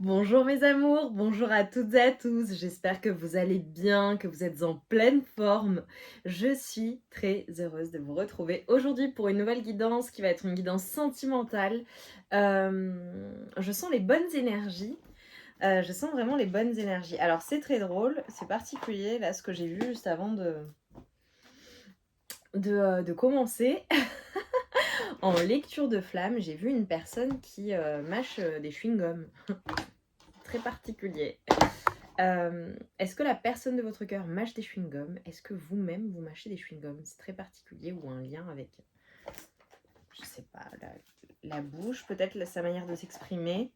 Bonjour mes amours, bonjour à toutes et à tous, j'espère que vous allez bien, que vous êtes en pleine forme. Je suis très heureuse de vous retrouver aujourd'hui pour une nouvelle guidance qui va être une guidance sentimentale. Je sens les bonnes énergies, je sens vraiment les bonnes énergies. Alors c'est très drôle, c'est particulier là ce que j'ai vu juste avant de commencer. En lecture de flamme, j'ai vu une personne qui mâche des chewing-gums. Très particulier. Est-ce que la personne de votre cœur mâche des chewing-gums? Est-ce que vous-même, vous mâchez des chewing-gums? C'est très particulier ou un lien avec, je sais pas, la bouche, peut-être sa manière de s'exprimer.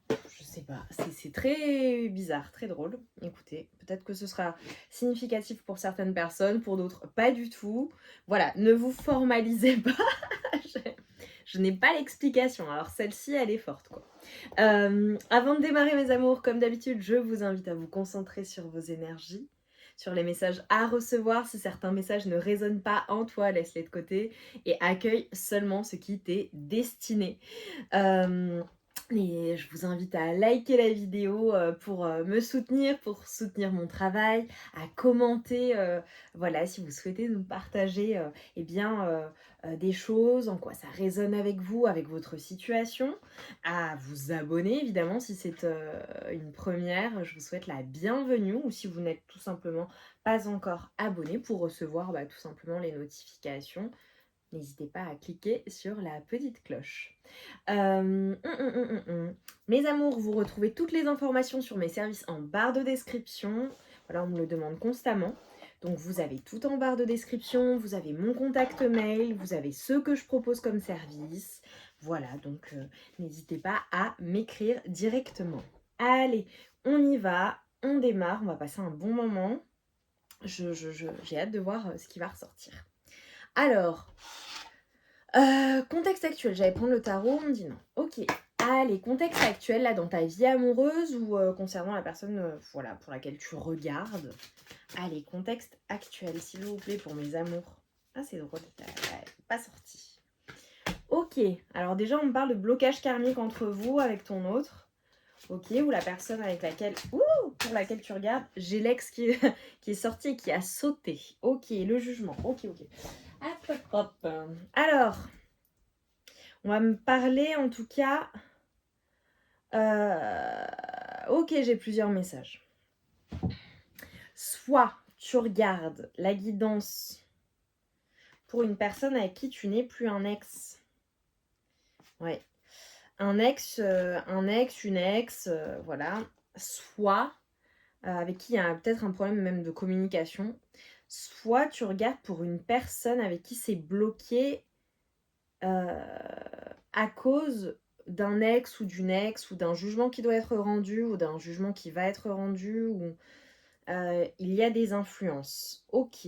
Je sais pas, c'est très bizarre, très drôle. Écoutez, peut-être que ce sera significatif pour certaines personnes, pour d'autres pas du tout. Voilà, ne vous formalisez pas. je je n'ai pas l'explication, alors celle-ci, elle est forte, quoi. Avant de démarrer mes amours, comme d'habitude, je vous invite à vous concentrer sur vos énergies, sur les messages à recevoir. Si certains messages ne résonnent pas en toi, laisse-les de côté et accueille seulement ce qui t'est destiné. Et je vous invite à liker la vidéo pour me soutenir, pour soutenir mon travail, à commenter, voilà, si vous souhaitez nous partager des choses, en quoi ça résonne avec vous, avec votre situation, à vous abonner évidemment si c'est une première, je vous souhaite la bienvenue, ou si vous n'êtes tout simplement pas encore abonné pour recevoir tout simplement les notifications. N'hésitez pas à cliquer sur la petite cloche. Mes amours, vous retrouvez toutes les informations sur mes services en barre de description. Voilà, on me le demande constamment. Donc vous avez tout en barre de description, vous avez mon contact mail, vous avez ce que je propose comme service. Voilà, donc n'hésitez pas à m'écrire directement. Allez, on y va, on démarre, on va passer un bon moment. J'ai hâte de voir ce qui va ressortir. Alors, contexte actuel, j'allais prendre le tarot, on me dit non. Ok, allez, contexte actuel là dans ta vie amoureuse ou concernant la personne voilà, pour laquelle tu regardes. Allez, contexte actuel, s'il vous plaît, pour mes amours. Ah, c'est drôle, elle n'est pas sortie. Ok, alors déjà on me parle de blocage karmique entre vous avec ton autre. Ok, ou la personne avec laquelle, pour laquelle tu regardes, j'ai l'ex qui, qui est sorti et qui a sauté. Ok, le jugement. Ok. Hop, hop, hop. Alors, on va me parler en tout cas. Ok, j'ai plusieurs messages. Soit tu regardes la guidance pour une personne avec qui tu n'es plus un ex. Ouais. Un ex, une ex, voilà. Soit avec qui il y a peut-être un problème même de communication. Soit tu regardes pour une personne avec qui c'est bloqué à cause d'un ex ou d'une ex, ou d'un jugement qui doit être rendu, ou d'un jugement qui va être rendu, ou il y a des influences. Ok.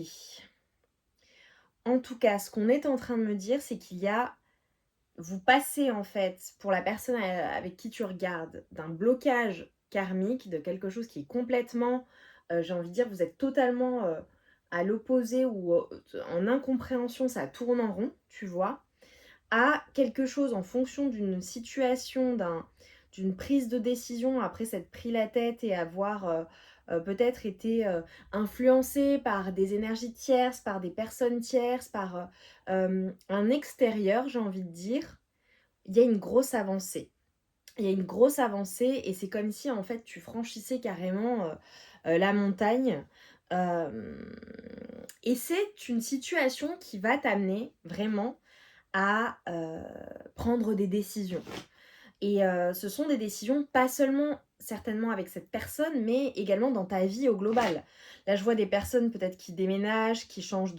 En tout cas, ce qu'on est en train de me dire, c'est qu'il y a... Vous passez en fait, pour la personne avec qui tu regardes, d'un blocage karmique, de quelque chose qui est complètement, j'ai envie de dire, vous êtes totalement à l'opposé, ou en incompréhension, ça tourne en rond, tu vois, à quelque chose en fonction d'une situation, d'une prise de décision après s'être pris la tête et avoir peut-être été influencé par des énergies tierces, par des personnes tierces, par un extérieur, j'ai envie de dire. Il y a une grosse avancée. Il y a une grosse avancée et c'est comme si en fait tu franchissais carrément la montagne. Et c'est une situation qui va t'amener vraiment à prendre des décisions. Et ce sont des décisions pas seulement certainement avec cette personne, mais également dans ta vie au global. Là, je vois des personnes peut-être qui déménagent, qui changent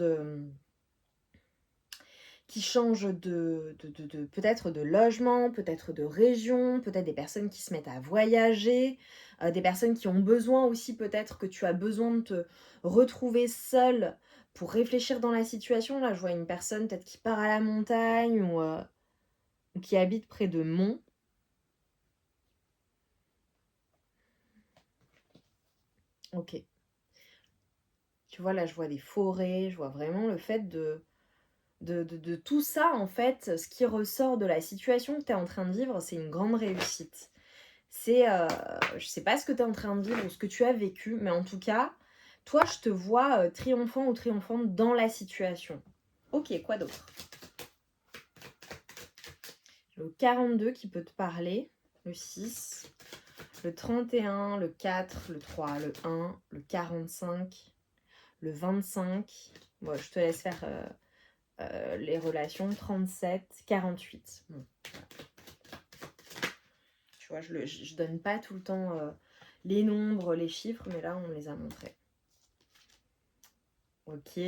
peut-être de logement, peut-être de région, peut-être des personnes qui se mettent à voyager, des personnes qui ont besoin aussi, peut-être que tu as besoin de te retrouver seule pour réfléchir dans la situation. Là, je vois une personne peut-être qui part à la montagne ou qui habite près de monts. Ok. Tu vois, là, je vois des forêts, je vois vraiment le fait de tout ça, en fait, ce qui ressort de la situation que tu es en train de vivre, c'est une grande réussite. je sais pas ce que tu es en train de vivre ou ce que tu as vécu, mais en tout cas, toi, je te vois, triomphant ou triomphante dans la situation. OK, quoi d'autre? Le 42 qui peut te parler, le 6, le 31, le 4, le 3, le 1, le 45, le 25. Bon, je te laisse faire les relations. 37, 48. Bon, tu vois, je donne pas tout le temps les nombres, les chiffres, mais là, on me les a montrés. Ok.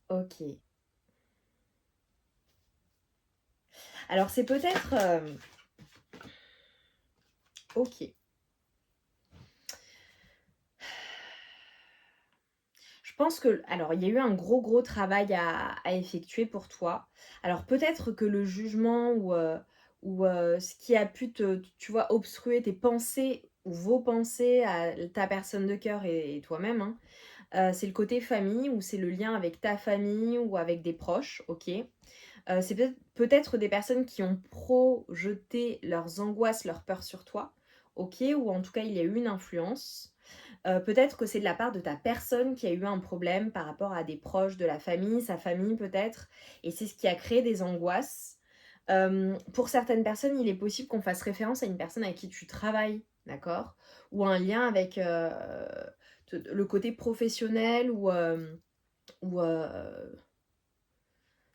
Ok. Alors, c'est peut-être... ok. Je pense que... Alors, il y a eu un gros travail à effectuer pour toi. Alors, peut-être que le jugement ou ce qui a pu tu vois, obstruer tes pensées ou vos pensées à ta personne de cœur et toi-même, hein, c'est le côté famille ou c'est le lien avec ta famille ou avec des proches, ok. C'est peut-être des personnes qui ont projeté leurs angoisses, leurs peurs sur toi, ok, ou en tout cas il y a eu une influence. Peut-être que c'est de la part de ta personne qui a eu un problème par rapport à des proches de la famille, sa famille peut-être, et c'est ce qui a créé des angoisses. Pour certaines personnes, il est possible qu'on fasse référence à une personne avec qui tu travailles, d'accord, ou un lien avec le côté professionnel ou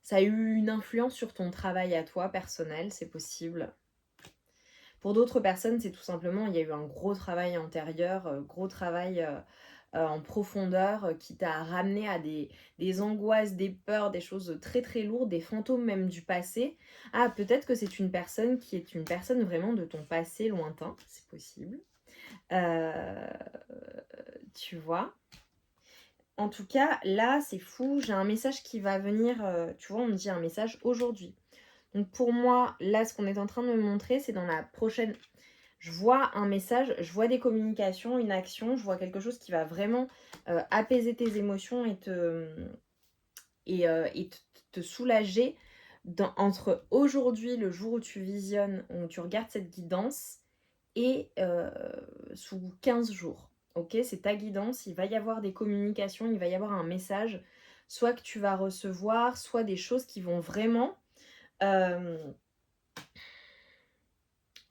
ça a eu une influence sur ton travail à toi personnel, c'est possible. Pour d'autres personnes, c'est tout simplement, il y a eu un gros travail antérieur, gros travail en profondeur qui t'a ramené à des angoisses, des peurs, des choses très lourdes, des fantômes même du passé. Ah, peut-être que c'est une personne qui est une personne vraiment de ton passé lointain, c'est possible. Euh, Tu vois. En tout cas, là, c'est fou, j'ai un message qui va venir, tu vois, on me dit un message aujourd'hui. Donc pour moi, là, ce qu'on est en train de me montrer, c'est dans la prochaine... Je vois un message, je vois des communications, une action, je vois quelque chose qui va vraiment apaiser tes émotions et te soulager entre aujourd'hui, le jour où tu visionnes, où tu regardes cette guidance, et sous 15 jours. Ok, c'est ta guidance, il va y avoir des communications, il va y avoir un message, soit que tu vas recevoir, soit des choses qui vont vraiment euh,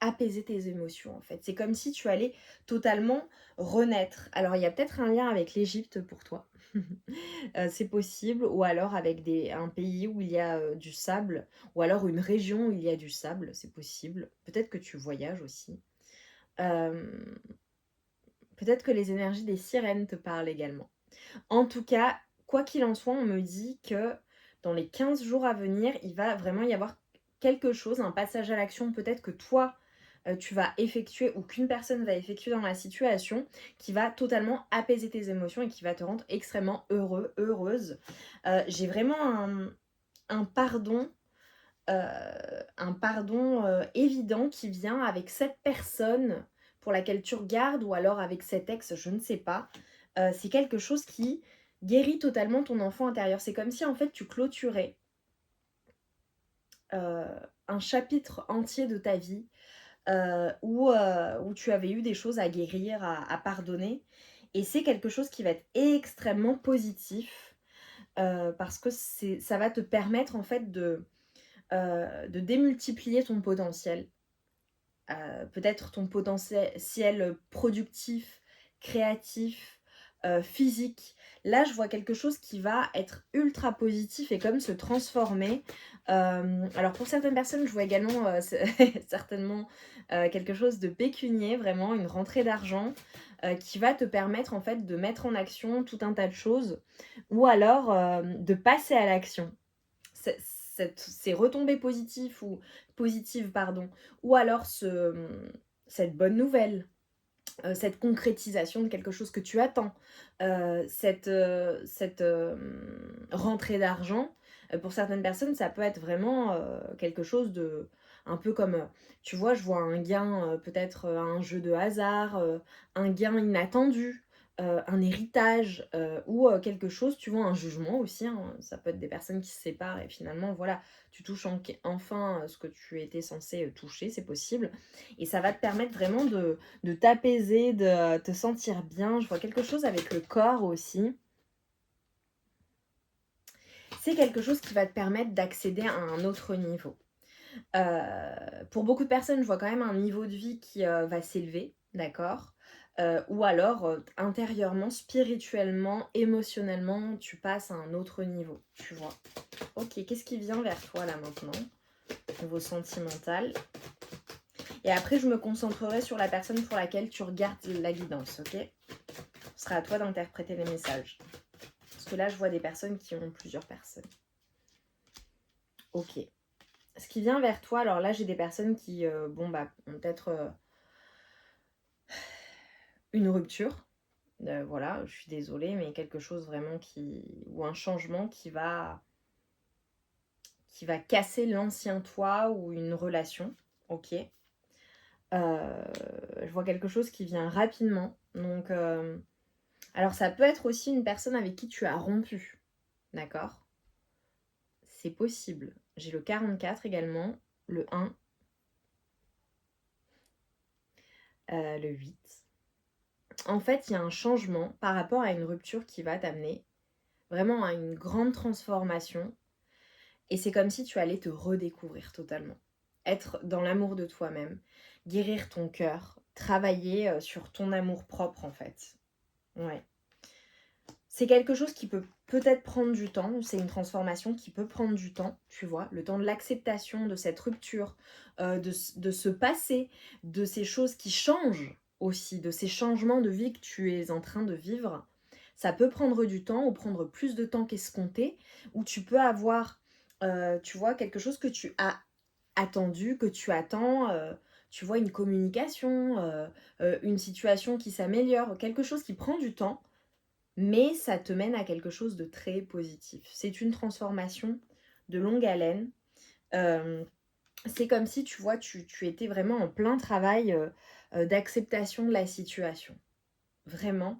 apaiser tes émotions en fait. C'est comme si tu allais totalement renaître. Alors il y a peut-être un lien avec l'Égypte pour toi. C'est possible, ou alors avec un pays où il y a du sable, ou alors une région où il y a du sable, c'est possible. Peut-être que tu voyages aussi. Euh, Peut-être que les énergies des sirènes te parlent également. En tout cas, quoi qu'il en soit, on me dit que dans les 15 jours à venir, il va vraiment y avoir quelque chose, un passage à l'action, peut-être que toi, tu vas effectuer ou qu'une personne va effectuer dans la situation qui va totalement apaiser tes émotions et qui va te rendre extrêmement heureux, heureuse. J'ai vraiment un pardon. Un pardon évident qui vient avec cette personne pour laquelle tu regardes ou alors avec cet ex, je ne sais pas. C'est quelque chose qui guérit totalement ton enfant intérieur. C'est comme si en fait tu clôturais euh, un chapitre entier de ta vie où tu avais eu des choses à guérir, à pardonner. Et c'est quelque chose qui va être extrêmement positif parce que ça va te permettre en fait de démultiplier ton potentiel. Peut-être ton potentiel productif, créatif, physique. Là, je vois quelque chose qui va être ultra positif et comme se transformer. Alors pour certaines personnes, je vois également certainement quelque chose de pécunier, vraiment une rentrée d'argent qui va te permettre en fait de mettre en action tout un tas de choses ou alors de passer à l'action. Ces retombées positives, pardon, ou alors cette bonne nouvelle, cette concrétisation de quelque chose que tu attends, cette rentrée d'argent, pour certaines personnes, ça peut être vraiment quelque chose de... Un peu comme, tu vois, je vois un gain peut-être à un jeu de hasard, un gain inattendu, un héritage ou quelque chose, tu vois, un jugement aussi, hein. Ça peut être des personnes qui se séparent et finalement, voilà, tu touches enfin ce que tu étais censé toucher, c'est possible. Et ça va te permettre vraiment de t'apaiser, de te sentir bien. Je vois quelque chose avec le corps aussi. C'est quelque chose qui va te permettre d'accéder à un autre niveau. Pour beaucoup de personnes, je vois quand même un niveau de vie qui va s'élever, d'accord? Ou alors, intérieurement, spirituellement, émotionnellement, tu passes à un autre niveau, tu vois? OK, qu'est-ce qui vient vers toi là maintenant? Niveau sentimental. Et après, je me concentrerai sur la personne pour laquelle tu regardes la guidance, OK? Ce sera à toi d'interpréter les messages. Parce que là, je vois des personnes qui ont plusieurs personnes. OK. Ce qui vient vers toi, alors là, j'ai des personnes qui, bon, bah, ont peut-être une rupture. Voilà, je suis désolée, mais quelque chose vraiment ou un changement qui va casser l'ancien toi ou une relation. OK. Je vois quelque chose qui vient rapidement. Donc, alors ça peut être aussi une personne avec qui tu as rompu. D'accord? C'est possible. J'ai le 44 également, le 1, le 8. En fait, il y a un changement par rapport à une rupture qui va t'amener vraiment à une grande transformation. Et c'est comme si tu allais te redécouvrir totalement. Être dans l'amour de toi-même, guérir ton cœur, travailler sur ton amour propre en fait. Ouais. C'est quelque chose qui peut peut-être prendre du temps, c'est une transformation qui peut prendre du temps, tu vois, le temps de l'acceptation de cette rupture, de ce passé, de ces choses qui changent aussi, de ces changements de vie que tu es en train de vivre. Ça peut prendre du temps ou prendre plus de temps qu'escompté, ou tu peux avoir, tu vois, quelque chose que tu as attendu, que tu attends, tu vois, une communication, une situation qui s'améliore, quelque chose qui prend du temps, mais ça te mène à quelque chose de très positif. C'est une transformation de longue haleine. Euh, c'est comme si, tu vois, tu étais vraiment en plein travail d'acceptation de la situation. Vraiment.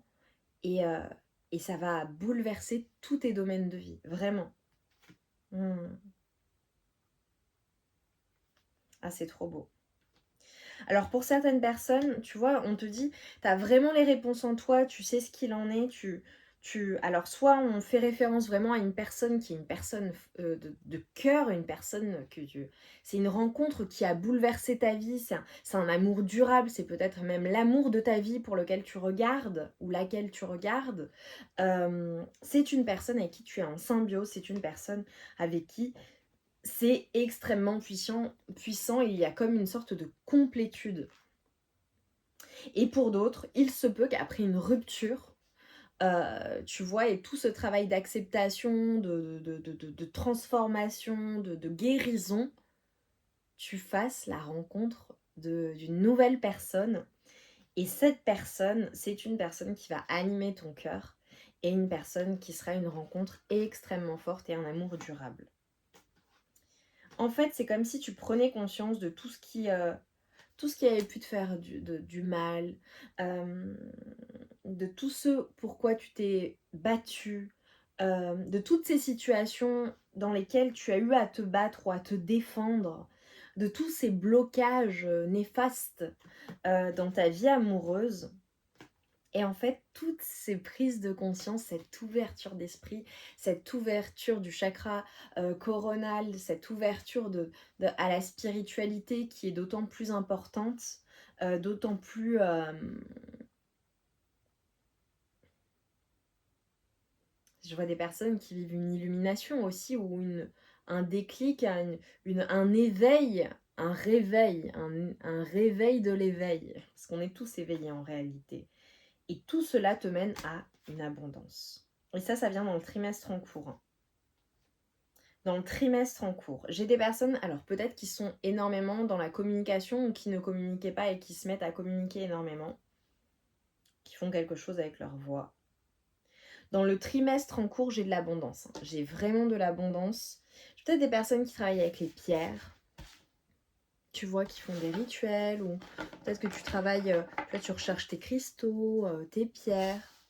Et, euh, et ça va bouleverser tous tes domaines de vie. Vraiment. Hmm. Ah, c'est trop beau. Alors pour certaines personnes, tu vois, on te dit, tu as vraiment les réponses en toi, tu sais ce qu'il en est, Alors soit on fait référence vraiment à une personne qui est une personne de cœur, une personne que tu... C'est une rencontre qui a bouleversé ta vie, c'est un amour durable, c'est peut-être même l'amour de ta vie pour lequel tu regardes ou laquelle tu regardes. C'est une personne avec qui tu es en symbiose, c'est une personne avec qui c'est extrêmement puissant, il y a comme une sorte de complétude. Et pour d'autres, il se peut qu'après une rupture, tu vois, et tout ce travail d'acceptation, de transformation, de guérison, tu fasses la rencontre d'une nouvelle personne. Et cette personne, c'est une personne qui va animer ton cœur et une personne qui sera une rencontre extrêmement forte et un amour durable. En fait, c'est comme si tu prenais conscience de tout ce qui avait pu te faire du mal, de tout ce pourquoi tu t'es battu, de toutes ces situations dans lesquelles tu as eu à te battre ou à te défendre, de tous ces blocages néfastes dans ta vie amoureuse. Et en fait, toutes ces prises de conscience, cette ouverture d'esprit, cette ouverture du chakra coronal, cette ouverture à la spiritualité qui est d'autant plus importante, d'autant plus... je vois des personnes qui vivent une illumination aussi, ou un déclic, un éveil, un réveil, un réveil de l'éveil. Parce qu'on est tous éveillés en réalité. Et tout cela te mène à une abondance. Et ça vient dans le trimestre en cours. Dans le trimestre en cours. J'ai des personnes, alors peut-être qui sont énormément dans la communication ou qui ne communiquaient pas et qui se mettent à communiquer énormément, qui font quelque chose avec leur voix. Dans le trimestre en cours, j'ai de l'abondance. J'ai vraiment de l'abondance. J'ai peut-être des personnes qui travaillent avec les pierres, tu vois, qui font des rituels, ou peut-être que tu travailles, tu recherches tes cristaux, tes pierres.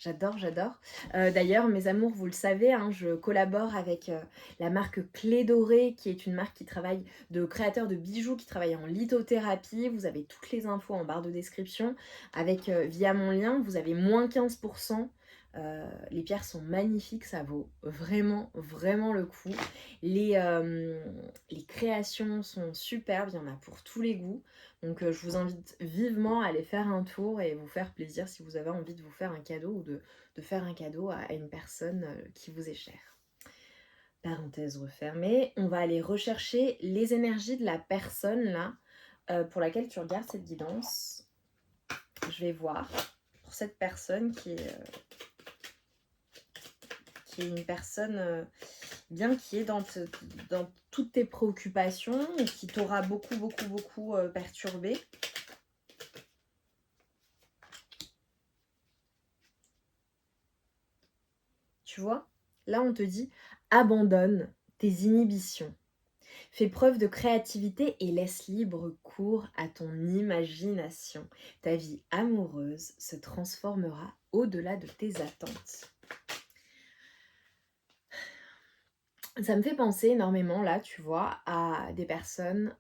J'adore, j'adore. D'ailleurs, mes amours, vous le savez, hein, je collabore avec la marque Clé Dorée, qui est une marque qui travaille de créateurs de bijoux, qui travaille en lithothérapie. Vous avez toutes les infos en barre de description. Avec, via mon lien, vous avez moins 15%. Les pierres sont magnifiques, ça vaut vraiment, vraiment le coup. Les créations sont superbes, il y en a pour tous les goûts. Donc je vous invite vivement à aller faire un tour et vous faire plaisir si vous avez envie de vous faire un cadeau ou de faire un cadeau à une personne qui vous est chère. Parenthèse refermée, on va aller rechercher les énergies de la personne là pour laquelle tu regardes cette guidance. Je vais voir pour cette personne qui est une personne bien qui est dans toutes tes préoccupations et qui t'aura beaucoup perturbé. Tu vois, là on te dit abandonne tes inhibitions. Fais preuve de créativité et laisse libre cours à ton imagination. Ta vie amoureuse se transformera au-delà de tes attentes. Ça me fait penser énormément là, tu vois, à des personnes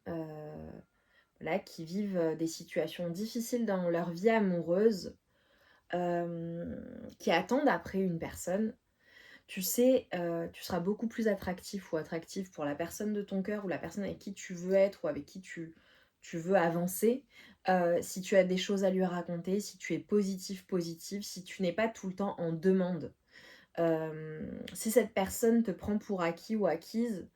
voilà, qui vivent des situations difficiles dans leur vie amoureuse, qui attendent après une personne. Tu sais, tu seras beaucoup plus attractif ou attractive pour la personne de ton cœur ou la personne avec qui tu veux être ou avec qui tu veux avancer, si tu as des choses à lui raconter, si tu es positive, si tu n'es pas tout le temps en demande. Si cette personne te prend pour acquis ou acquise,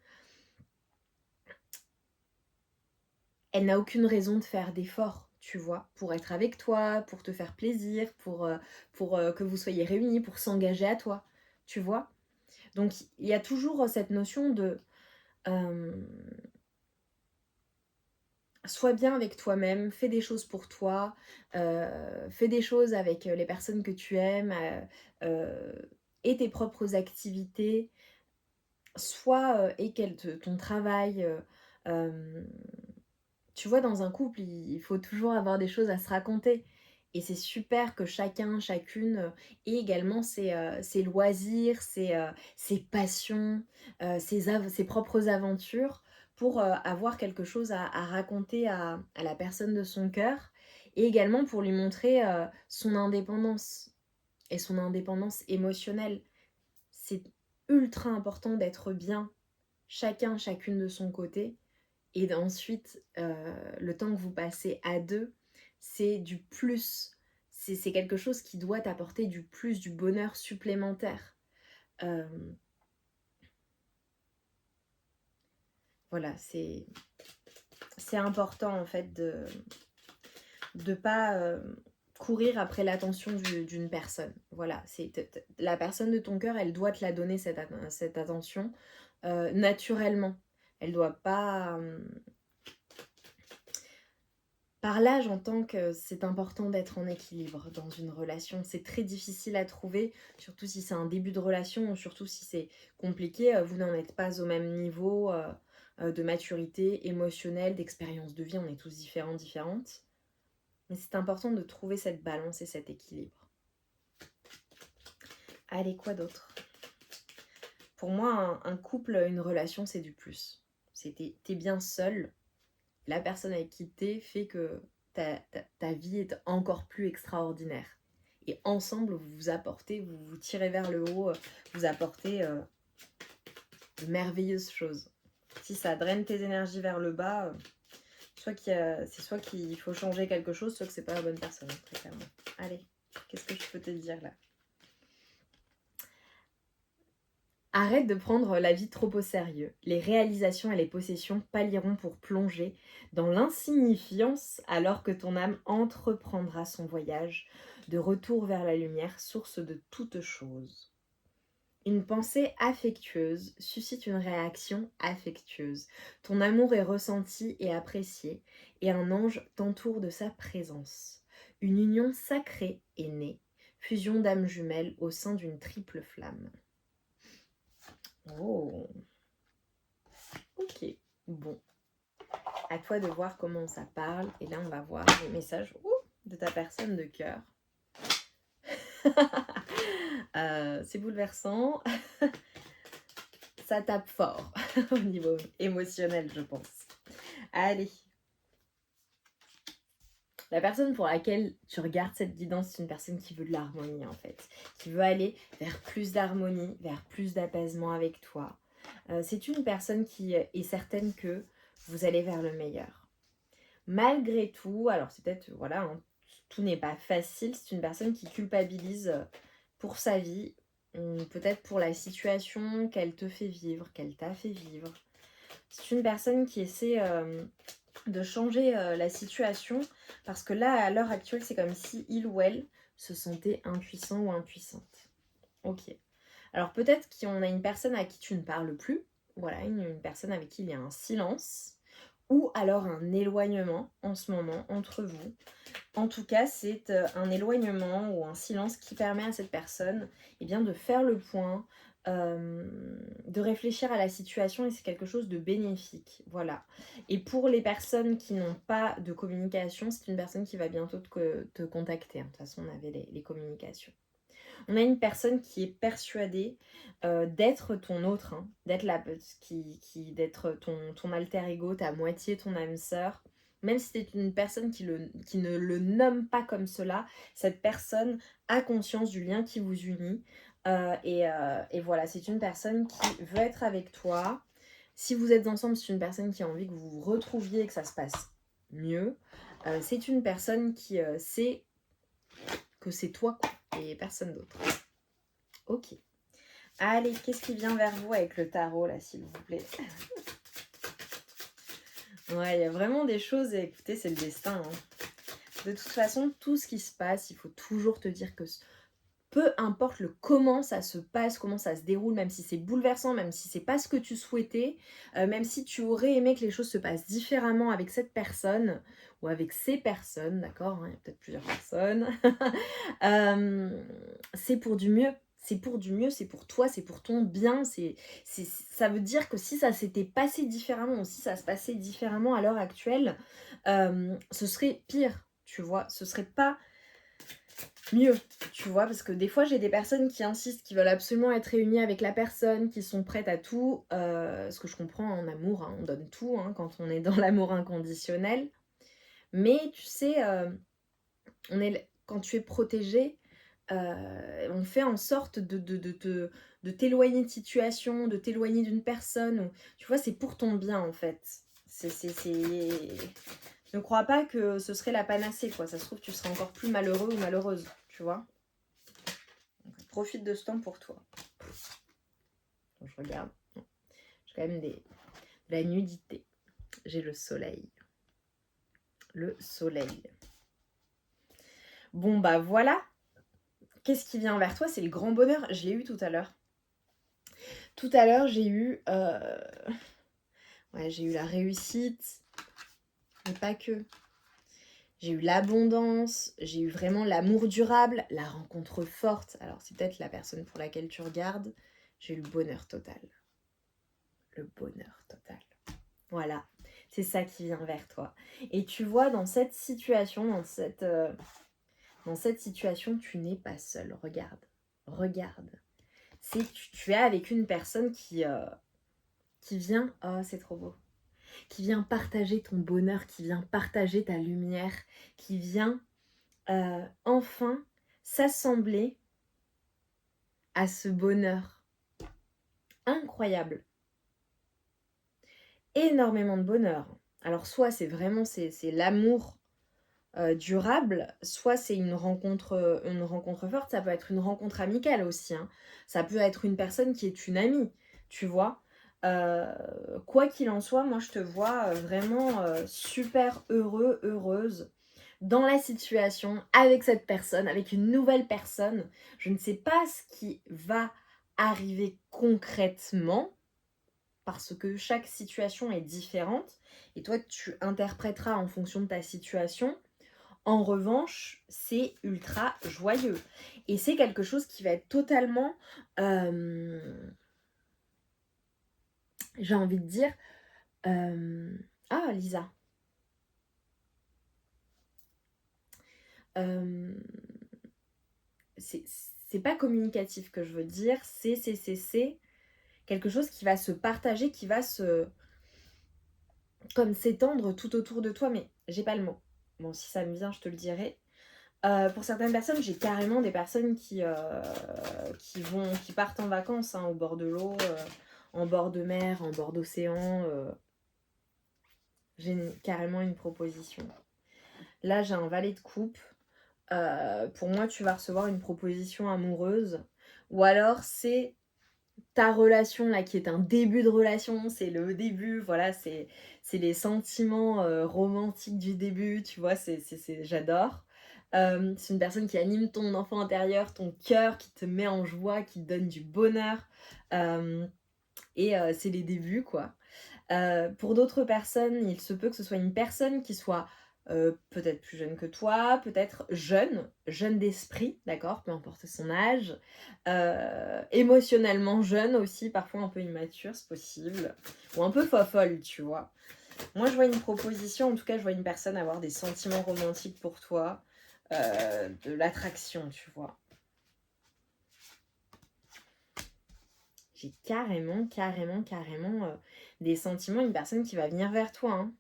elle n'a aucune raison de faire d'efforts, tu vois, pour être avec toi, pour te faire plaisir, pour que vous soyez réunis, pour s'engager à toi, tu vois. Donc il y a toujours cette notion de sois bien avec toi-même, fais des choses pour toi, fais des choses avec les personnes que tu aimes, et tes propres activités, soit et ton travail. Tu vois, dans un couple, il faut toujours avoir des choses à se raconter. Et c'est super que chacun, chacune ait également ses loisirs, ses passions, ses propres aventures pour avoir quelque chose à raconter à la personne de son cœur et également pour lui montrer son indépendance et son indépendance émotionnelle. C'est ultra important d'être bien, chacun, chacune de son côté et ensuite, le temps que vous passez à deux, c'est du plus. C'est quelque chose qui doit t'apporter du plus, du bonheur supplémentaire. Voilà, c'est important en fait de ne pas courir après l'attention d'une personne. Voilà, la personne de ton cœur, elle doit te la donner cette attention naturellement. Elle doit pas... Par là, j'entends que c'est important d'être en équilibre dans une relation. C'est très difficile à trouver, surtout si c'est un début de relation ou surtout si c'est compliqué. Vous n'en êtes pas au même niveau de maturité émotionnelle, d'expérience de vie. On est tous différents, différentes. Mais c'est important de trouver cette balance et cet équilibre. Allez, quoi d'autre? Pour moi, un couple, une relation, c'est du plus. T'es bien seul. La personne avec qui t'es fait que ta vie est encore plus extraordinaire. Et ensemble, vous vous apportez, vous vous tirez vers le haut, vous apportez de merveilleuses choses. Si ça draine tes énergies vers le bas, c'est soit qu'il faut changer quelque chose, soit que c'est pas la bonne personne, très clairement. Allez, qu'est-ce que je peux te dire là? Arrête de prendre la vie trop au sérieux. Les réalisations et les possessions pâliront pour plonger dans l'insignifiance alors que ton âme entreprendra son voyage de retour vers la lumière, source de toutes choses. Une pensée affectueuse suscite une réaction affectueuse. Ton amour est ressenti et apprécié, et un ange t'entoure de sa présence. Une union sacrée est née, fusion d'âmes jumelles au sein d'une triple flamme. Oh, ok, bon. À toi de voir comment ça parle. Et là, on va voir les messages de ta personne de cœur. C'est bouleversant. Ça tape fort au niveau émotionnel, je pense. Allez. La personne pour laquelle tu regardes cette guidance, c'est une personne qui veut de l'harmonie en fait. Qui veut aller vers plus d'harmonie, vers plus d'apaisement avec toi. C'est une personne qui est certaine que vous allez vers le meilleur. Malgré tout, alors c'est peut-être, voilà, hein, tout n'est pas facile, c'est une personne qui culpabilise pour sa vie, peut-être pour la situation qu'elle te fait vivre, qu'elle t'a fait vivre. C'est une personne qui essaie de changer la situation, parce que là, à l'heure actuelle, c'est comme si il ou elle se sentait impuissant ou impuissante. Ok. Alors peut-être qu'on a une personne à qui tu ne parles plus, voilà, une personne avec qui il y a un silence, ou alors un éloignement en ce moment entre vous. En tout cas, c'est un éloignement ou un silence qui permet à cette personne bien, de faire le point, de réfléchir à la situation, et c'est quelque chose de bénéfique. Voilà. Et pour les personnes qui n'ont pas de communication, c'est une personne qui va bientôt te contacter. De toute façon, on avait les communications. On a une personne qui est persuadée d'être ton autre, hein, d'être d'être ton alter ego, ta moitié, ton âme sœur. Même si c'est une personne qui ne le nomme pas comme cela, cette personne a conscience du lien qui vous unit. Et voilà, c'est une personne qui veut être avec toi. Si vous êtes ensemble, c'est une personne qui a envie que vous vous retrouviez et que ça se passe mieux. C'est une personne qui sait que c'est toi, quoi, et personne d'autre. Ok. Allez, qu'est-ce qui vient vers vous avec le tarot, là, s'il vous plaît? Ouais, il y a vraiment des choses, et écoutez, c'est le destin. Hein. De toute façon, tout ce qui se passe, il faut toujours te dire que peu importe le comment ça se passe, comment ça se déroule, même si c'est bouleversant, même si c'est pas ce que tu souhaitais, même si tu aurais aimé que les choses se passent différemment avec cette personne ou avec ces personnes, d'accord, hein, il y a peut-être plusieurs personnes, c'est pour du mieux. C'est pour du mieux, c'est pour toi, c'est pour ton bien. Ça veut dire que si ça s'était passé différemment, ou si ça se passait différemment à l'heure actuelle, ce serait pire, tu vois. Ce serait pas mieux, tu vois, parce que des fois j'ai des personnes qui insistent, qui veulent absolument être réunies avec la personne, qui sont prêtes à tout, ce que je comprends en amour, hein, on donne tout hein, quand on est dans l'amour inconditionnel, mais tu sais, quand tu es protégé, on fait en sorte de t'éloigner de situation, de t'éloigner d'une personne, ou, tu vois, c'est pour ton bien en fait. Ne crois pas que ce serait la panacée, quoi. Ça se trouve, tu seras encore plus malheureux ou malheureuse, tu vois. Donc, profite de ce temps pour toi. Donc, je regarde. J'ai quand même de la nudité. J'ai le soleil. Le soleil. Bon, bah voilà. Qu'est-ce qui vient vers toi? C'est le grand bonheur. Je l'ai eu tout à l'heure. Tout à l'heure, j'ai eu... Ouais, j'ai eu la réussite. Mais pas que. J'ai eu l'abondance, j'ai eu vraiment l'amour durable, la rencontre forte. Alors c'est peut-être la personne pour laquelle tu regardes. J'ai eu le bonheur total. Le bonheur total. Voilà, c'est ça qui vient vers toi. Et tu vois, dans cette situation, dans cette situation, tu n'es pas seul. Regarde, regarde. Tu es avec une personne qui vient... Oh, c'est trop beau. Qui vient partager ton bonheur, qui vient partager ta lumière, qui vient enfin s'assembler à ce bonheur incroyable. Énormément de bonheur. Alors soit c'est vraiment c'est l'amour durable, soit c'est une rencontre forte, ça peut être une rencontre amicale aussi. Hein. Ça peut être une personne qui est une amie, tu vois. Quoi qu'il en soit, moi je te vois vraiment super heureux, heureuse dans la situation, avec cette personne, avec une nouvelle personne. Je ne sais pas ce qui va arriver concrètement, parce que chaque situation est différente, et toi tu interpréteras en fonction de ta situation. En revanche, c'est ultra joyeux. Et c'est quelque chose qui va être totalement, j'ai envie de dire... Ah, Lisa. Euh, c'est pas communicatif que je veux dire, c'est quelque chose qui va se partager, qui va comme s'étendre tout autour de toi, mais j'ai pas le mot. Bon, si ça me vient, je te le dirai. Pour certaines personnes, j'ai carrément des personnes qui partent en vacances hein, au bord de l'eau, en bord de mer, en bord d'océan. J'ai carrément une proposition. Là, j'ai un valet de coupe. Pour moi, tu vas recevoir une proposition amoureuse. Ou alors, c'est ta relation là qui est un début de relation, c'est le début, voilà, c'est les sentiments romantiques du début, tu vois, j'adore. C'est une personne qui anime ton enfant intérieur, ton cœur, qui te met en joie, qui te donne du bonheur. C'est les débuts, quoi. Pour d'autres personnes, il se peut que ce soit une personne qui soit peut-être plus jeune que toi, peut-être jeune d'esprit, d'accord, peu importe son âge, émotionnellement jeune aussi, parfois un peu immature, c'est possible, ou un peu fofolle, tu vois. Moi, je vois une proposition, en tout cas, je vois une personne avoir des sentiments romantiques pour toi, de l'attraction, tu vois. J'ai carrément des sentiments, une personne qui va venir vers toi, hein.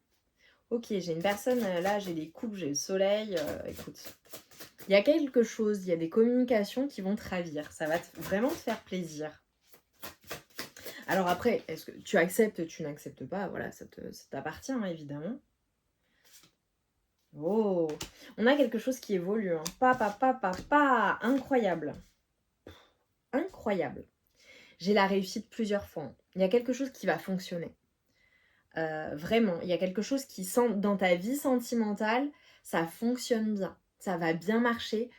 Ok, j'ai une personne, là j'ai les coupes, j'ai le soleil, écoute. Il y a quelque chose, il y a des communications qui vont te ravir, ça va vraiment te faire plaisir. Alors après, est-ce que tu acceptes, tu n'acceptes pas, voilà, ça t'appartient hein, évidemment. Oh, on a quelque chose qui évolue, hein. Incroyable. Incroyable. J'ai la réussite plusieurs fois, hein. Il y a quelque chose qui va fonctionner. Vraiment, il y a quelque chose qui sent dans ta vie sentimentale, ça fonctionne bien, ça va bien marcher,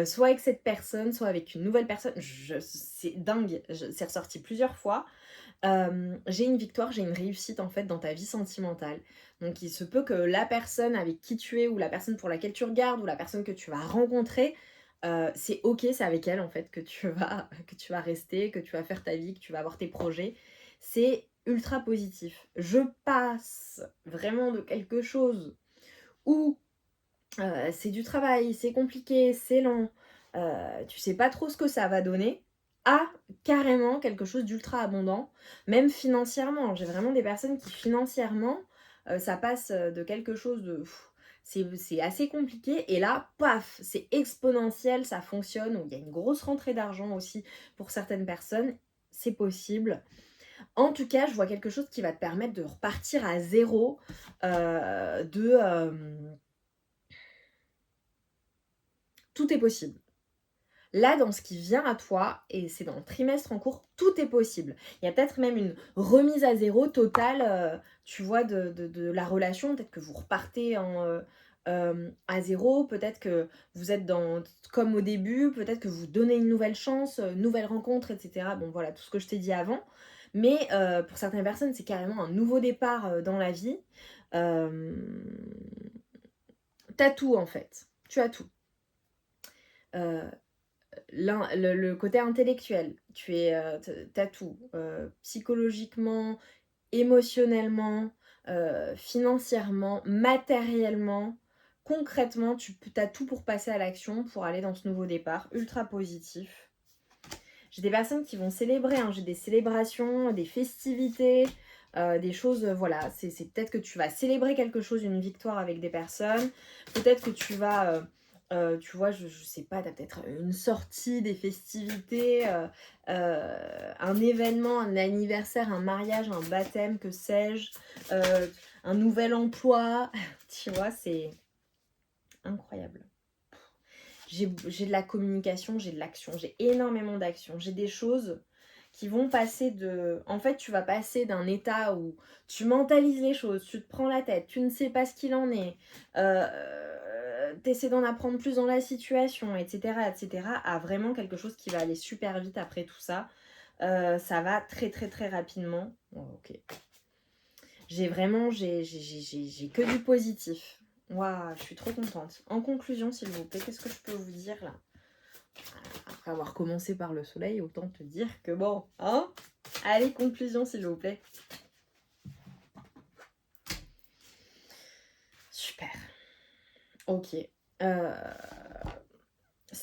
soit avec cette personne, soit avec une nouvelle personne. C'est dingue, c'est ressorti plusieurs fois. J'ai une victoire, j'ai une réussite en fait dans ta vie sentimentale. Donc il se peut que la personne avec qui tu es, ou la personne pour laquelle tu regardes, ou la personne que tu vas rencontrer, c'est ok, c'est avec elle en fait que tu vas rester, que tu vas faire ta vie, que tu vas avoir tes projets. C'est ultra positif. Je passe vraiment de quelque chose où c'est du travail, c'est compliqué, c'est lent, tu sais pas trop ce que ça va donner, à carrément quelque chose d'ultra abondant, même financièrement. J'ai vraiment des personnes qui financièrement, ça passe de quelque chose de... C'est assez compliqué et là, paf, c'est exponentiel, ça fonctionne, où il y a une grosse rentrée d'argent aussi pour certaines personnes, c'est possible. En tout cas, je vois quelque chose qui va te permettre de repartir à zéro, tout est possible. Là, dans ce qui vient à toi, et c'est dans le trimestre en cours, tout est possible. Il y a peut-être même une remise à zéro totale, tu vois, de la relation. Peut-être que vous repartez à zéro, peut-être que vous êtes comme au début, peut-être que vous donnez une nouvelle chance, nouvelle rencontre, etc. Bon, voilà, tout ce que je t'ai dit avant. Mais pour certaines personnes, c'est carrément un nouveau départ dans la vie. T'as tout, en fait. Tu as tout. Le côté intellectuel, t'as tout, psychologiquement, émotionnellement, financièrement, matériellement, concrètement, as tout pour passer à l'action, pour aller dans ce nouveau départ, ultra positif. J'ai des personnes qui vont célébrer, hein, j'ai des célébrations, des festivités, des choses, voilà, c'est peut-être que tu vas célébrer quelque chose, une victoire avec des personnes, peut-être que tu vas... tu vois, je sais pas, tu as peut-être une sortie, des festivités, un événement, un anniversaire, un mariage, un baptême, que sais-je, un nouvel emploi. Tu vois, c'est incroyable. J'ai de la communication, j'ai de l'action, j'ai énormément d'action. J'ai des choses qui vont passer de... En fait, tu vas passer d'un état où tu mentalises les choses, tu te prends la tête, tu ne sais pas ce qu'il en est, tu essaies d'en apprendre plus dans la situation, etc., à vraiment quelque chose qui va aller super vite après tout ça. Ça va très très très rapidement. Oh, ok. J'ai que du positif. Waouh, je suis trop contente. En conclusion, s'il vous plaît, qu'est-ce que je peux vous dire là? Après avoir commencé par le soleil, autant te dire que bon, hein? Allez, conclusion, s'il vous plaît. Super. Ok.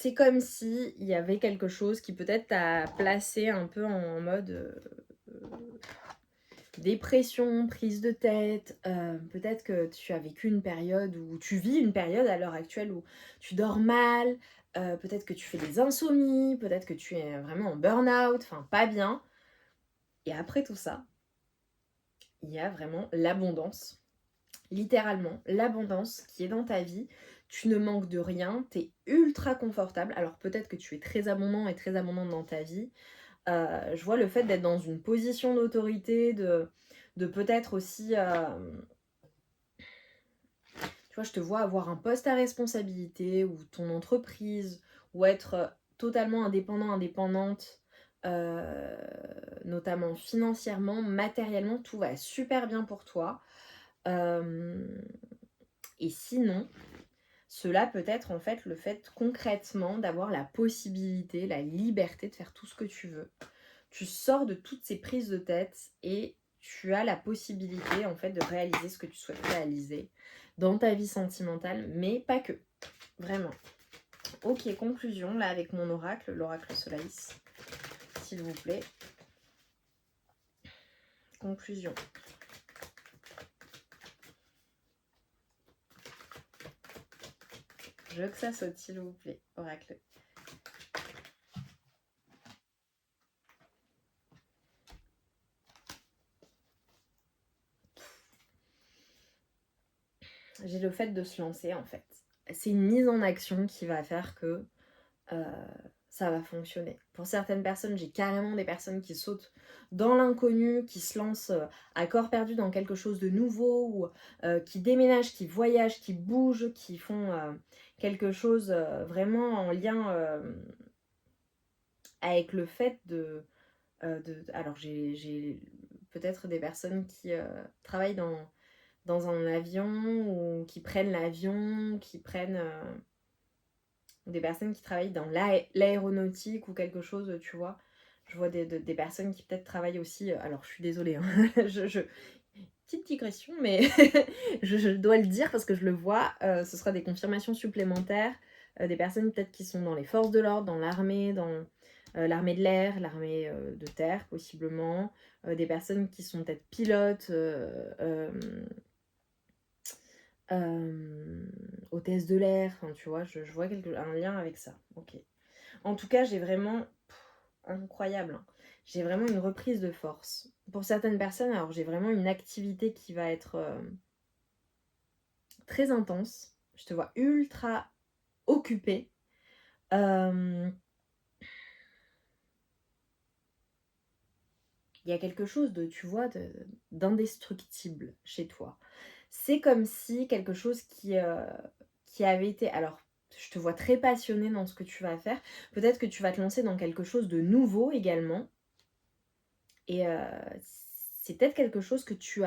c'est comme si il y avait quelque chose qui peut-être t'a placé un peu en mode dépression, prise de tête. Peut-être que tu as vécu une période où tu vis une période à l'heure actuelle où tu dors mal. Peut-être que tu fais des insomnies. Peut-être que tu es vraiment en burn-out. Enfin, pas bien. Et après tout ça, il y a vraiment l'abondance. Littéralement, l'abondance qui est dans ta vie. Tu ne manques de rien. Tu es ultra confortable. Alors peut-être que tu es très abondant et très abondante dans ta vie. Je vois le fait d'être dans une position d'autorité, de peut-être aussi... tu vois, je te vois avoir un poste à responsabilité ou ton entreprise ou être totalement indépendant, indépendante, notamment financièrement, matériellement, tout va super bien pour toi. Et sinon, cela peut être en fait le fait concrètement d'avoir la possibilité, la liberté de faire tout ce que tu veux. Tu sors de toutes ces prises de tête et tu as la possibilité en fait de réaliser ce que tu souhaites réaliser dans ta vie sentimentale, mais pas que. Vraiment. Ok, conclusion là avec mon oracle, l'oracle Solaïs, s'il vous plaît. Conclusion. Je veux que ça saute, s'il vous plaît, oracle. J'ai le fait de se lancer en fait. C'est une mise en action qui va faire que ça va fonctionner. Pour certaines personnes, j'ai carrément des personnes qui sautent dans l'inconnu, qui se lancent à corps perdu dans quelque chose de nouveau, ou qui déménagent, qui voyagent, qui bougent, qui font quelque chose vraiment en lien avec le fait alors j'ai peut-être des personnes qui travaillent dans un avion, ou qui prennent l'avion, qui prennent... des personnes qui travaillent dans l'aéronautique ou quelque chose, tu vois. Je vois des personnes qui peut-être travaillent aussi... alors, je suis désolée, hein. Petite digression, mais je dois le dire parce que je le vois. Ce sera des confirmations supplémentaires. Des personnes peut-être qui sont dans les forces de l'ordre, dans l'armée, dans l'armée de l'air, l'armée de terre, possiblement. Des personnes qui sont peut-être pilotes, hôtesse de l'air, enfin tu vois, je vois un lien avec ça. Ok. En tout cas, j'ai vraiment... incroyable, hein. J'ai vraiment une reprise de force. Pour certaines personnes, alors j'ai vraiment une activité qui va être très intense. Je te vois ultra occupée. Il y a quelque chose de, tu vois, d'indestructible chez toi. C'est comme si quelque chose qui avait été... Alors, je te vois très passionnée dans ce que tu vas faire. Peut-être que tu vas te lancer dans quelque chose de nouveau également. Et c'est peut-être quelque chose que tu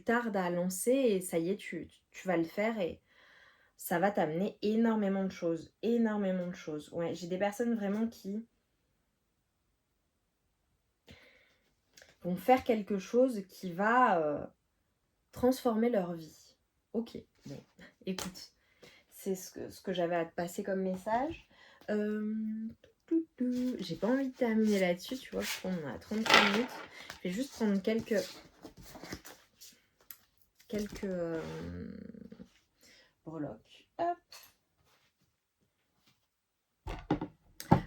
tardes à lancer et ça y est, tu vas le faire et ça va t'amener énormément de choses. Énormément de choses. Ouais, j'ai des personnes vraiment qui vont faire quelque chose qui va transformer leur vie. Ok, bon, écoute, c'est ce que j'avais à te passer comme message. J'ai pas envie de terminer là-dessus, tu vois, on a 33 minutes. Je vais juste prendre quelques breloques. Hop.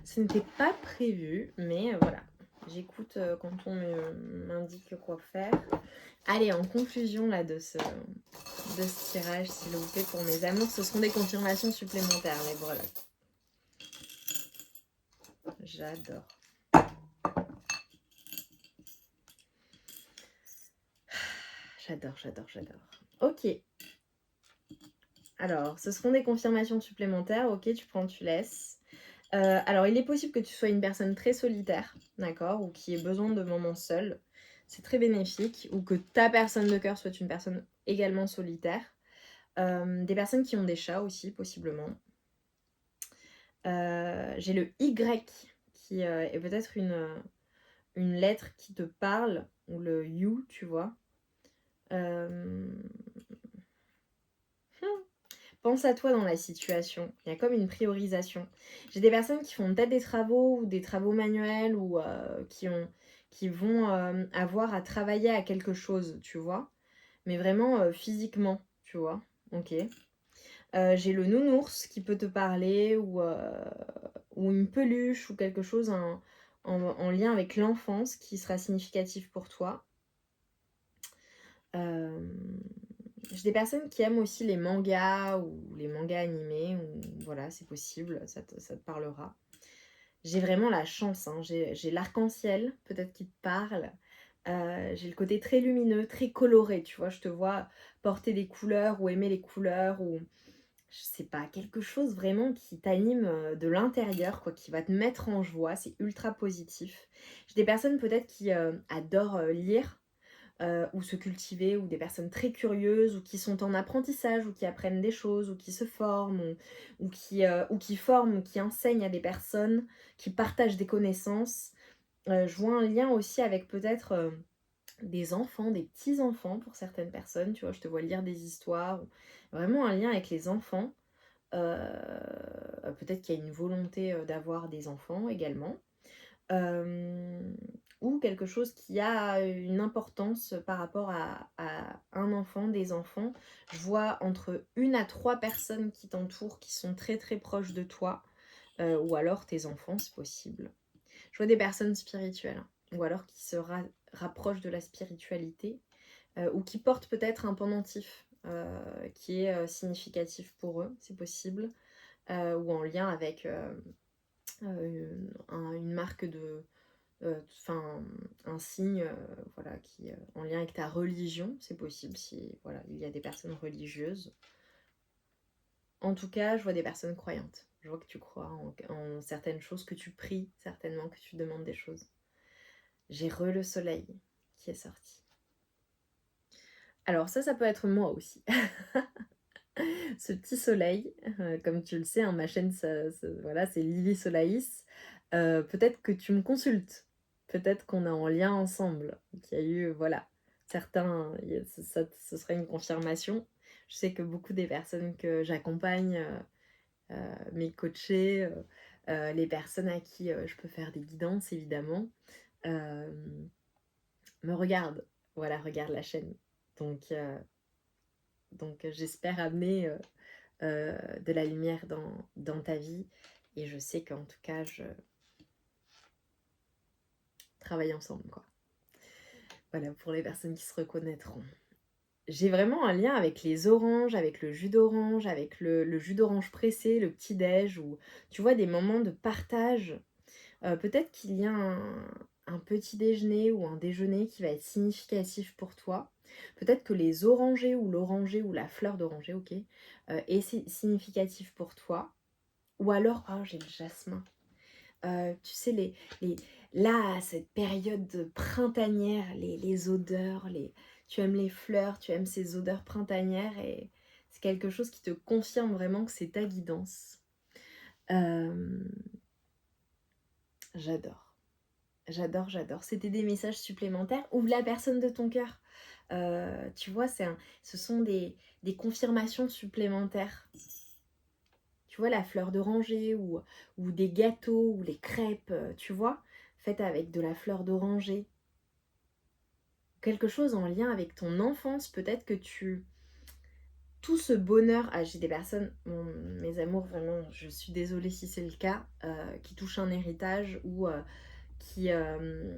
Ce n'était pas prévu, mais voilà. J'écoute quand on m'indique quoi faire. Allez, en conclusion là de ce tirage, s'il vous plaît, pour mes amours, ce seront des confirmations supplémentaires, les breloques. J'adore. J'adore. Ok. Alors, ce seront des confirmations supplémentaires. Ok, tu prends, tu laisses. Alors, il est possible que tu sois une personne très solitaire, d'accord, ou qui ait besoin de moments seuls. C'est très bénéfique. Ou que ta personne de cœur soit une personne également solitaire. Des personnes qui ont des chats aussi, possiblement. J'ai le Y qui est peut-être une lettre qui te parle, ou le You, tu vois. pense à toi dans la situation. Il y a comme une priorisation. J'ai des personnes qui font peut-être des travaux ou des travaux manuels ou qui vont avoir à travailler à quelque chose, tu vois. Mais vraiment physiquement, tu vois. Ok. J'ai le nounours qui peut te parler ou une peluche ou quelque chose en lien avec l'enfance qui sera significatif pour toi. Euh, j'ai des personnes qui aiment aussi les mangas ou les mangas animés, ou voilà, c'est possible, ça te parlera. J'ai vraiment la chance, hein. J'ai l'arc-en-ciel, peut-être qui te parle. J'ai le côté très lumineux, très coloré, tu vois, je te vois porter des couleurs ou aimer les couleurs ou je sais pas, quelque chose vraiment qui t'anime de l'intérieur, quoi, qui va te mettre en joie, c'est ultra positif. J'ai des personnes peut-être qui adorent lire ou se cultiver, ou des personnes très curieuses, ou qui sont en apprentissage, ou qui apprennent des choses, ou qui se forment, ou qui forment, ou qui enseignent à des personnes, qui partagent des connaissances. Je vois un lien aussi avec peut-être des enfants, des petits-enfants pour certaines personnes, tu vois, je te vois lire des histoires, vraiment un lien avec les enfants. Peut-être qu'il y a une volonté d'avoir des enfants également. Euh, ou quelque chose qui a une importance par rapport à un enfant, des enfants. Je vois entre 1 à 3 personnes qui t'entourent, qui sont très très proches de toi, ou alors tes enfants, c'est possible. Je vois des personnes spirituelles, hein, ou alors qui se rapprochent de la spiritualité, ou qui portent peut-être un pendentif qui est significatif pour eux, c'est possible, ou en lien avec une marque de enfin un signe voilà qui en lien avec ta religion, c'est possible si voilà il y a des personnes religieuses. En tout cas, je vois des personnes croyantes. Je vois que tu crois en certaines choses, que tu pries certainement, que tu demandes des choses. J'ai le soleil qui est sorti. Alors ça peut être moi aussi. Ce petit soleil, comme tu le sais, hein, ma chaîne, voilà, c'est Lily Solaïs. Peut-être que tu me consultes. Peut-être qu'on est en lien ensemble. Qu'il y a eu, voilà, certains, ce serait une confirmation. Je sais que beaucoup des personnes que j'accompagne, mes coachés, les personnes à qui je peux faire des guidances, évidemment, euh, me regardent. Voilà, regarde la chaîne. Donc j'espère amener de la lumière dans ta vie. Et je sais qu'en tout cas, je travaille ensemble, quoi. Voilà, pour les personnes qui se reconnaîtront. J'ai vraiment un lien avec les oranges, avec le jus d'orange, avec le jus d'orange pressé, le petit-déj, ou tu vois, des moments de partage. Peut-être qu'il y a un petit déjeuner ou un déjeuner qui va être significatif pour toi. Peut-être que les orangers ou l'oranger ou la fleur d'oranger, ok, est significatif pour toi. Ou alors, oh, j'ai le jasmin. Tu sais, là, cette période printanière, les odeurs, tu aimes les fleurs, tu aimes ces odeurs printanières et c'est quelque chose qui te confirme vraiment que c'est ta guidance. Euh, j'adore, j'adore, j'adore. C'était des messages supplémentaires. Ouvre la personne de ton cœur. Tu vois, ce sont des confirmations supplémentaires. Tu vois, la fleur d'oranger ou des gâteaux ou les crêpes, tu vois, faites avec de la fleur d'oranger. Quelque chose en lien avec ton enfance, peut-être que tout ce bonheur, ah j'ai des personnes, mes amours vraiment, je suis désolée si c'est le cas, qui touchent un héritage ou qui, euh,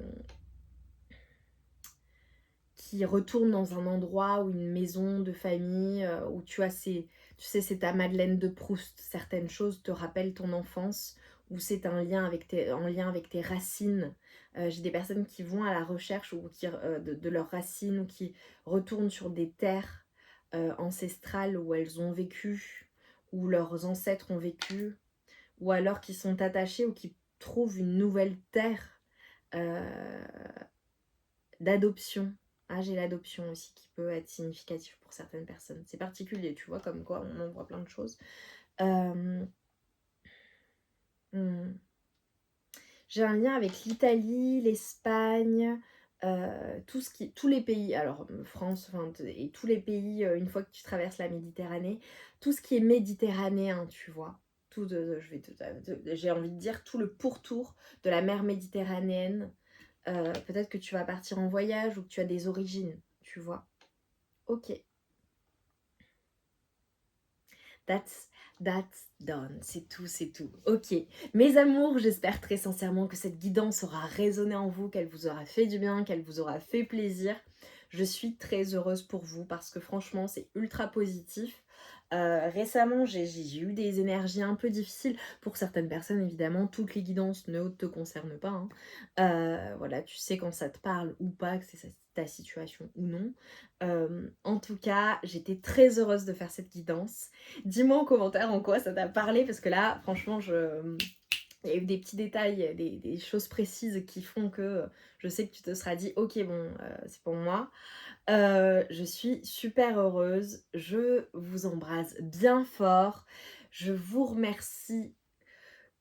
qui retournent dans un endroit ou une maison de famille où tu sais, c'est ta Madeleine de Proust, certaines choses te rappellent ton enfance ou c'est un lien en lien avec tes racines. J'ai des personnes qui vont à la recherche ou de leurs racines ou qui retournent sur des terres ancestrales où elles ont vécu, où leurs ancêtres ont vécu, ou alors qui sont attachés ou qui trouvent une nouvelle terre euh, d'adoption. Ah, j'ai l'adoption aussi qui peut être significatif pour certaines personnes. C'est particulier, tu vois, comme quoi on en voit plein de choses. Euh, hmm. J'ai un lien avec l'Italie, l'Espagne, tous les pays, alors France, enfin, et tous les pays, une fois que tu traverses la Méditerranée, tout ce qui est méditerranéen, tu vois. J'ai envie de dire tout le pourtour de la mer Méditerranéenne. Peut-être que tu vas partir en voyage ou que tu as des origines, tu vois. Ok, that's, that's done, c'est tout, c'est tout. Ok, mes amours, j'espère très sincèrement que cette guidance aura résonné en vous, qu'elle vous aura fait du bien, qu'elle vous aura fait plaisir. Je suis très heureuse pour vous parce que franchement, c'est ultra positif. Récemment, j'ai eu des énergies un peu difficiles. Pour certaines personnes, évidemment, toutes les guidances ne te concernent pas, hein. Voilà, tu sais quand ça te parle ou pas, que c'est ta situation ou non. En tout cas, j'étais très heureuse de faire cette guidance. Dis-moi en commentaire en quoi ça t'a parlé, parce que là, franchement, il y a eu des petits détails, des choses précises qui font que je sais que tu te seras dit, ok, bon, c'est pour moi. Je suis super heureuse, je vous embrasse bien fort, je vous remercie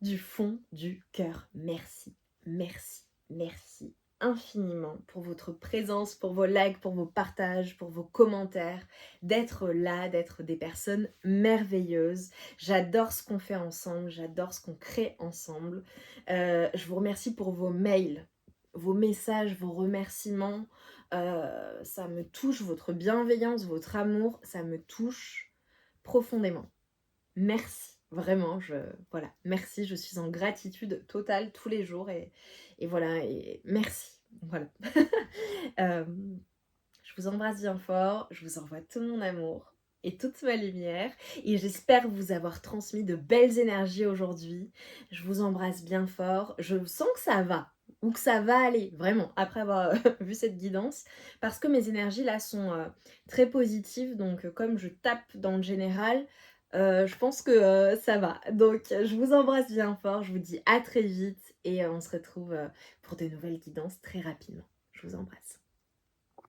du fond du cœur. Merci, merci, merci infiniment pour votre présence, pour vos likes, pour vos partages, pour vos commentaires, d'être là, d'être des personnes merveilleuses. J'adore ce qu'on fait ensemble, j'adore ce qu'on crée ensemble. Je vous remercie pour vos mails, vos messages, vos remerciements. Ça me touche, votre bienveillance, votre amour, ça me touche profondément. Merci, vraiment, voilà, merci, je suis en gratitude totale tous les jours et voilà, et merci, voilà. Euh, je vous embrasse bien fort, je vous envoie tout mon amour et toute ma lumière et j'espère vous avoir transmis de belles énergies aujourd'hui. Je vous embrasse bien fort, je sens que ça va ou que ça va aller, vraiment, après avoir vu cette guidance, parce que mes énergies là sont très positives, donc comme je tape dans le général, je pense que ça va. Donc je vous embrasse bien fort, je vous dis à très vite et on se retrouve pour de nouvelles guidances très rapidement. Je vous embrasse.